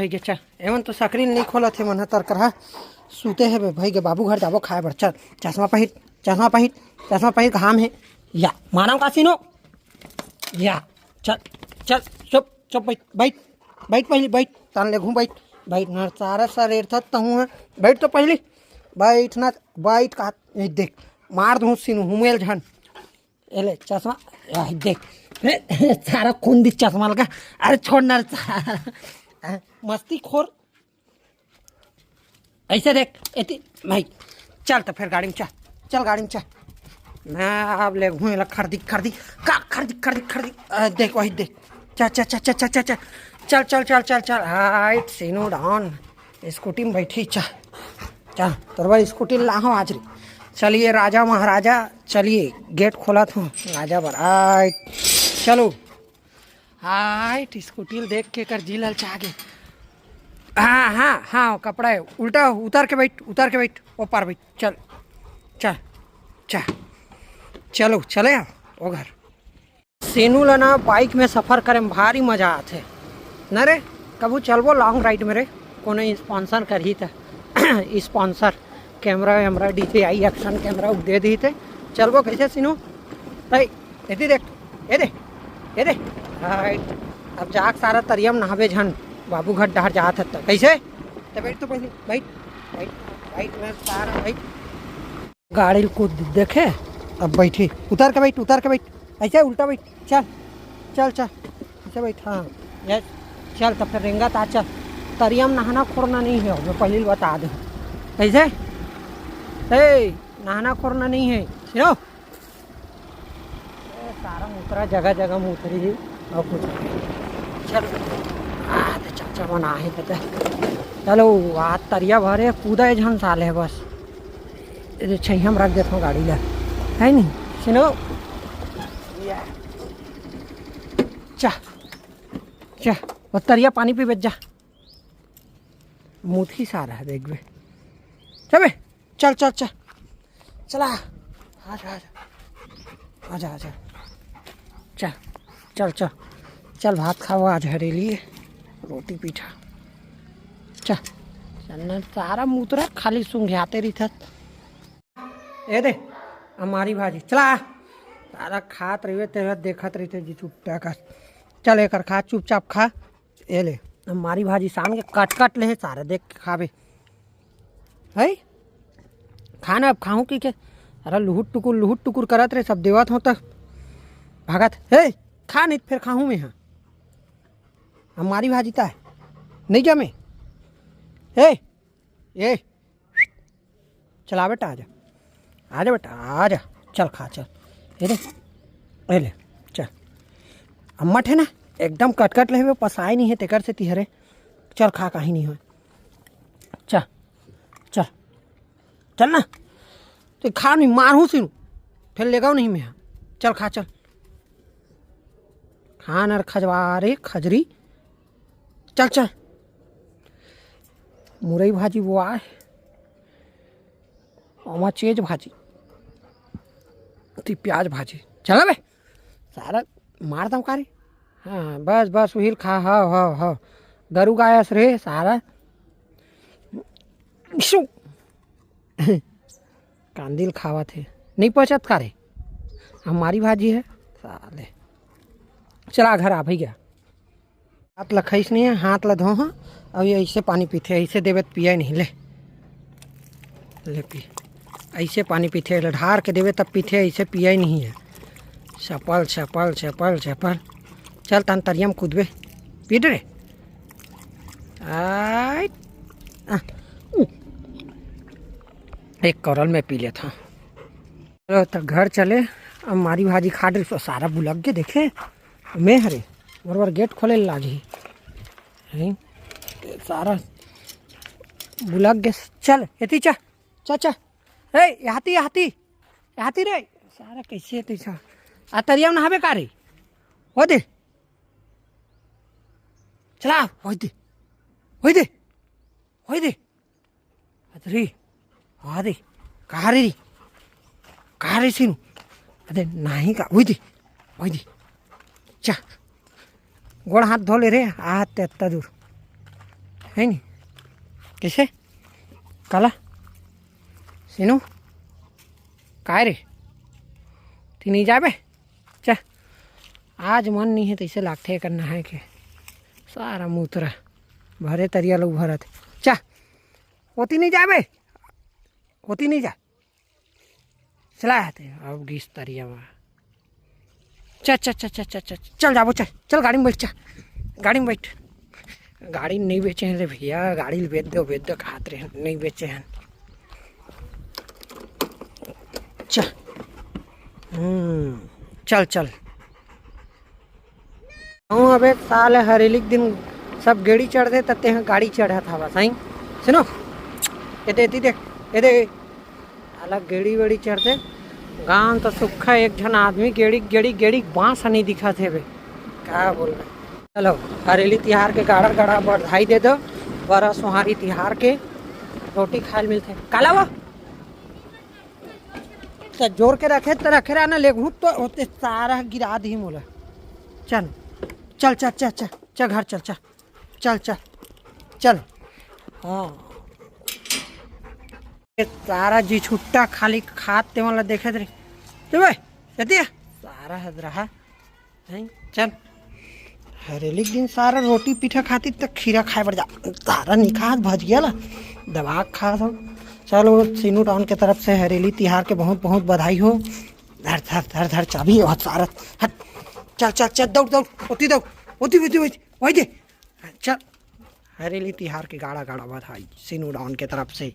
भाई गे चल एमन तो सकरी नहीं खोला थे मन तर करा सूते है भाई गे बाबू घर जाबो खाए बर चल चश्मा पहिर घाम है या मानव कासिनो या चल चल चुप चुप बैठ पहले बैठ तान ले घूम बैठ ना सारा शरीर था तहूँ बैठ तो पहले बैठना बैठ का देख मार दूँ सीनू हुमेल झन एले चश्मा देख सारा खून दी चश्मा लगा अरे छोड़ना मस्ती खोर ऐसे देख एती भाई चल तो फिर गाड़ी में चल गाड़ी में चल मैं अब ले घूमे ला खरदी देख वही देख चल हाइट सीनो डाउन स्कूटी में बैठी चल तोरबा स्कूटी लाहो आज रे चलिए राजा महाराजा चलिए गेट खोला था राजा बराइट चलो हाइट स्कूटी देख के कर जी लल चाह गए हाँ कपड़ा है उल्टा उतार के बैठ वो पार बैठ चल चलो चले वो घर सेनू लना बाइक में सफ़र करे में भारी मजा आते न रे कबू चलबो लॉन्ग राइड में रे कोनो स्पॉन्सर कर ही था स्पॉन्सर कैमरा वैमरा DJI एक्शन कैमरा दे दी थे चलबो कैसे सीनू भाई ये देख ये दे राइट अब जाक सारा तरियम नहाबे झन बाबू घर डहर जात है तो कैसे तो बैठ तो पहले बैठ में सारा बैठ गाड़ी को देखे अब बैठी उतार के बैठ ऐसे उल्टा बैठ चल ऐसे बैठ हाँ यस चल तो फिर रेंगा ता चल तरियम नहाना खोरना नहीं है मैं पहले बता दे ऐसे नहाना खोरना नहीं है सुनो सारा मुतरा जगह में उतरी है और कुछ चल तो चाचा बना है तो चलो आज तरिया भरे कूदा है झन साल है बस छही हम रख देता हूँ गाड़ी ला है नहीं सुनो चा वो तरिया पानी पी बच जा मुठी सारा है देख बे चला आजा चल भात खाओ आज हरेली रोटी पीठा चल सारा मुतरा खाली सूंघाते रही था ए दे हमारी भाजी चला सारा खात रही तेरा देखत रही थे जी चुपटा का चल एक खा चुपचाप खा ये ले हमारी भाजी शाम के कट ले सारा देख के खावे है खाना अब खाऊं कि क्या अरे लुहुट टुकुर करत रहे सब देवत हो तक भागत हे खा नहीं फिर खाऊं मैं हाँ हमारी भाजी ता है नहीं क्या मैं ये चला बेटा आजा बेटा आजा चल खा चल ये ले चल अम्मट है ना एकदम कट ले पसाई नहीं है तेकर से तिहरे चल खा कहीं नहीं हो चल ना तो खा नहीं मारूँ सिनू फिर लेगा नहीं मैं चल खा चल खान और खजवारे खजरी चल मुरई भाजी वो आए और चेज भाजी तो प्याज भाजी चला बे सारा मार दम कारी हाँ बस वही खा हाँ गरु गायस रे सारा कांदिल खावा थे नहीं पहुँचत का रे हमारी भाजी है साले चला घर आ भैया हाथ लखईस नहीं है हाथ ला धो हाँ अब ये ऐसे पानी पीते ऐसे देवे पिया नहीं ले पी ऐसे पानी पीते ढार के देवे तब पीते ऐसे पिया ही नहीं है चपल चल तन तरियम कूदबे पीट रे एक करल में पी लेता तो घर चले अब हमारी भाजी खा डे तो सारा बुलक के देखे मैं हरे बरबर गेट खोले लागी सारा बुलक के चल एती चा रे हाथी रे सारा कैसे एती चा आ तरिया में नहाबे का रे हो दे चला हो दे अरे हाँ दे कहा रे सीनू अरे नहीं का वही दे चा गोड़ हाथ धो ले रे हाथ इतना दूर है नहीं कैसे काला सीनू काय रे ती नहीं जाबे चा आज मन नहीं है तो इसे लागते करना है कि सारा मूत्रा भरे तरिया लोग भरत चा होती नहीं जाबे होती नहीं जा चला आते अब घिस तरिया में चल चल चल चल चल चल चल जाबो चल चल गाड़ी में बैठ चा गाड़ी में बैठ गाड़ी नहीं बेचे हैं रे भैया गाड़ी बेच दो खात रहे नहीं बेचे हैं चल चल चल अब एक साल हरेली के दिन सब गेड़ी चढ़ते तते हैं गाड़ी चढ़ा था बस आई सुनो ये देख ये दे अलग गेड़ी वेड़ी चढ़ते गांव तो सुखा एक जन आदमी गेड़ी गेड़ी गेड़ी बांस नहीं दिखा थे बे क्या बोल रहे चलो हरेली तिहार के गाड़ा गाड़ा बधाई दे दो बड़ा सुहारी तिहार के रोटी खाए मिलते काला वो तो जोर के रखे तो रखे रहा ना लेगू तो होते सारा गिरा दी मोला चल चल चल चल चल चल घर चल चल चल चल चल हाँ सारा जी छुट्टा खाली खाते वाला देखे रे तो भाई जतिया सारा हद रहा है चल हरेली दिन सारा रोटी पीठा खाती तक खीरा खाए पड़ जा सारा निकाह भज गया ला दबा खा सब चलो सीनू टाउन के तरफ से हरेली तिहार के बहुत बहुत बधाई हो धर धर धर धर चाबी बहुत सारा हट चल चल चल दौड़ दौड़ होती दौड़ होती वही दे चल हरेली तिहार के गाड़ा गाड़ा बधाई सीनू टाउन के तरफ से